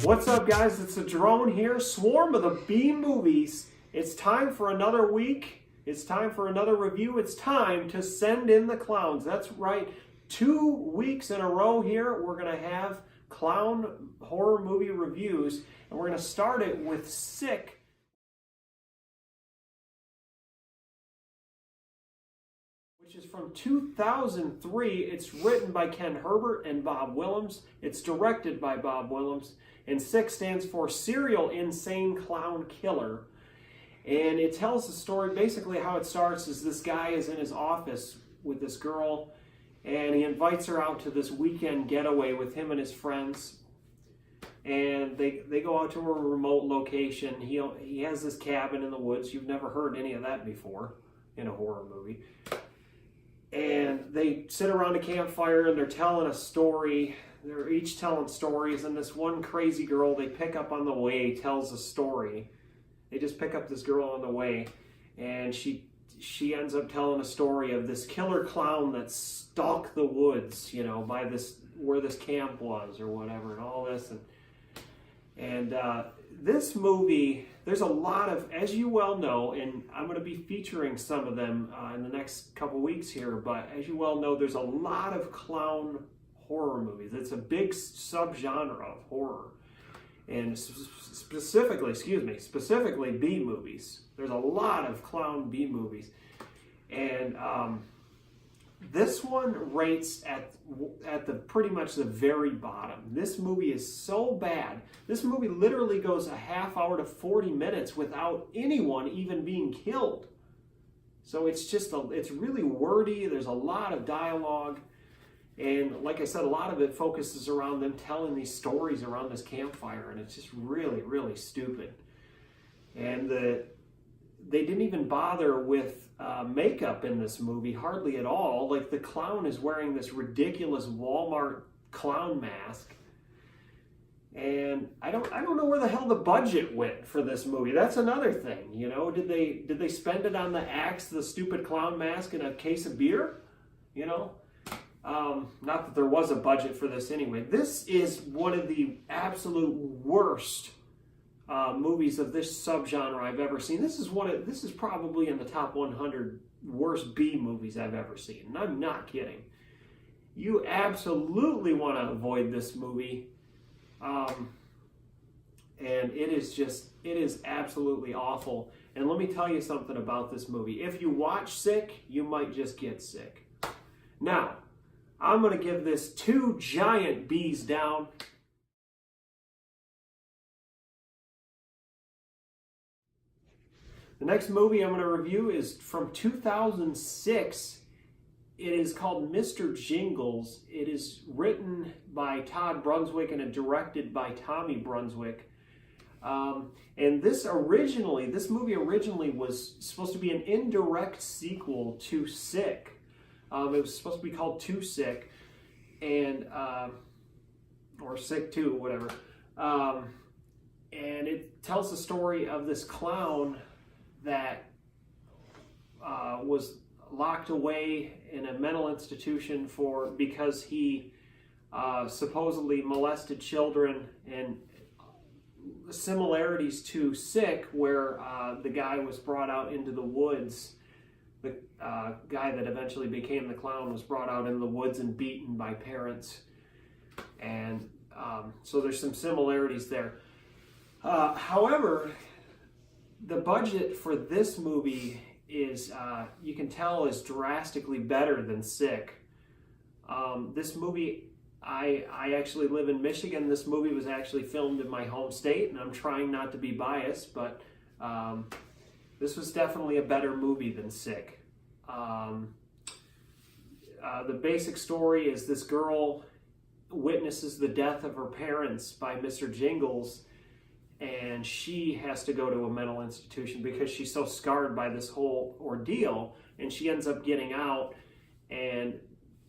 What's up, guys? It's the drone here. Swarm of the B movies. It's time for another week. It's time for another review. It's time to send in the clowns. That's right. 2 weeks in a row here, we're going to have clown horror movie reviews. And we're going to start it with S.I.C.K, which is from 2003. It's written by Ken Herbert and Bob Willems. It's directed by Bob Willems. And S.I.C stands for Serial Insane Clown Killer. And it tells the story, basically how it starts is this guy is in his office with this girl, and he invites her out to this weekend getaway with him and his friends. And they go out to a remote location. He has this cabin in the woods. You've never heard any of that before in a horror movie. And they sit around a campfire and they're telling a story. They're each telling stories, and this one crazy girl they pick up on the way tells a story. They just pick up this girl on the way, and she ends up telling a story of this killer clown that stalked the woods, you know, by this where this camp was or whatever, and all this. And this movie, there's a lot of, as you well know, and I'm going to be featuring some of them in the next couple weeks here, but as you well know, there's a lot of clown horror movies. It's a big subgenre of horror. And specifically B movies. There's a lot of clown B movies. And this one rates at the pretty much the very bottom. This movie is so bad. This movie literally goes a half hour to 40 minutes without anyone even being killed. So it's really wordy. There's a lot of dialogue. And like I said, a lot of it focuses around them telling these stories around this campfire, and it's just really, really stupid. And they didn't even bother with makeup in this movie, hardly at all. Like, the clown is wearing this ridiculous Walmart clown mask. And I don't know where the hell the budget went for this movie. That's another thing, you know. Did they spend it on the axe, the stupid clown mask, and a case of beer? You know? Not that there was a budget for this anyway. This is one of the absolute worst movies of this subgenre I've ever seen. This is probably in the top 100 worst B movies I've ever seen. And I'm not kidding. You absolutely want to avoid this movie. And it is absolutely awful. And let me tell you something about this movie. If you watch S.I.C., you might just get sick. Now, I'm going to give this 2 giant B's down. The next movie I'm going to review is from 2006. It is called Mr.Jingles. It is written by Todd Brunswick and directed by Tommy Brunswick. And this movie originally was supposed to be an indirect sequel to S.I.C. It was supposed to be called Too Sick, and or Sick 2, whatever. And it tells the story of this clown that was locked away in a mental institution because he supposedly molested children, and similarities to S.I.C, where the guy was brought out into the woods. The guy that eventually became the clown was brought out in the woods and beaten by parents. And so there's some similarities there. However, the budget for this movie is, you can tell, is drastically better than S.I.C. This movie, I actually live in Michigan. This movie was actually filmed in my home state, and I'm trying not to be biased, but this was definitely a better movie than S.I.C. The basic story is this girl witnesses the death of her parents by Mr.Jingles, and she has to go to a mental institution because she's so scarred by this whole ordeal, and she ends up getting out, and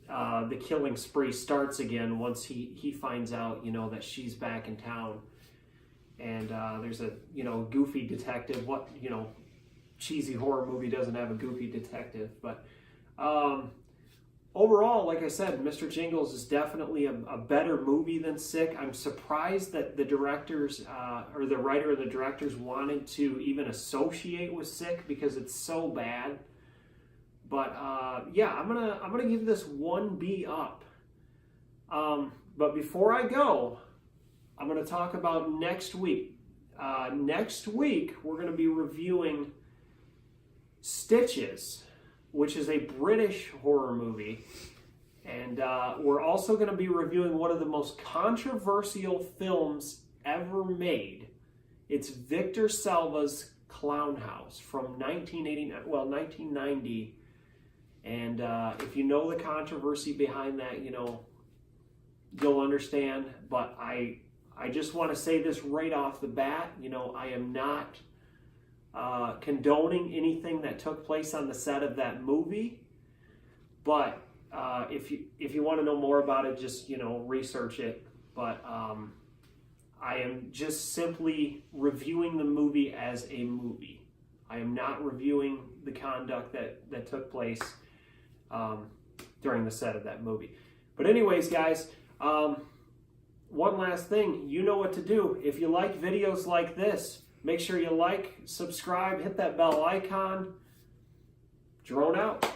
the killing spree starts again once he finds out, you know, that she's back in town. And there's a, you know, goofy detective. What, you know, cheesy horror movie doesn't have a goofy detective? But overall, like I said, Mr. Jingles is definitely a better movie than S.I.C. I'm surprised that the directors, or the writer and the directors wanted to even associate with S.I.C. because it's so bad. But yeah, I'm gonna give this 1B up. But before I go, I'm gonna talk about next week. Next week, we're gonna be reviewing Stitches, which is a British horror movie. And we're also going to be reviewing one of the most controversial films ever made. It's Victor Salva's Clown House from 1990. And if you know the controversy behind that, you know, you'll understand. But I just want to say this right off the bat. You know, I am not condoning anything that took place on the set of that movie, but if you want to know more about it, just, you know, research it. But I am just simply reviewing the movie as a movie. I am not reviewing the conduct that took place during the set of that movie. But anyways, guys, one last thing, you know what to do. If you like videos like this, make sure you like, subscribe, hit that bell icon. Drone out.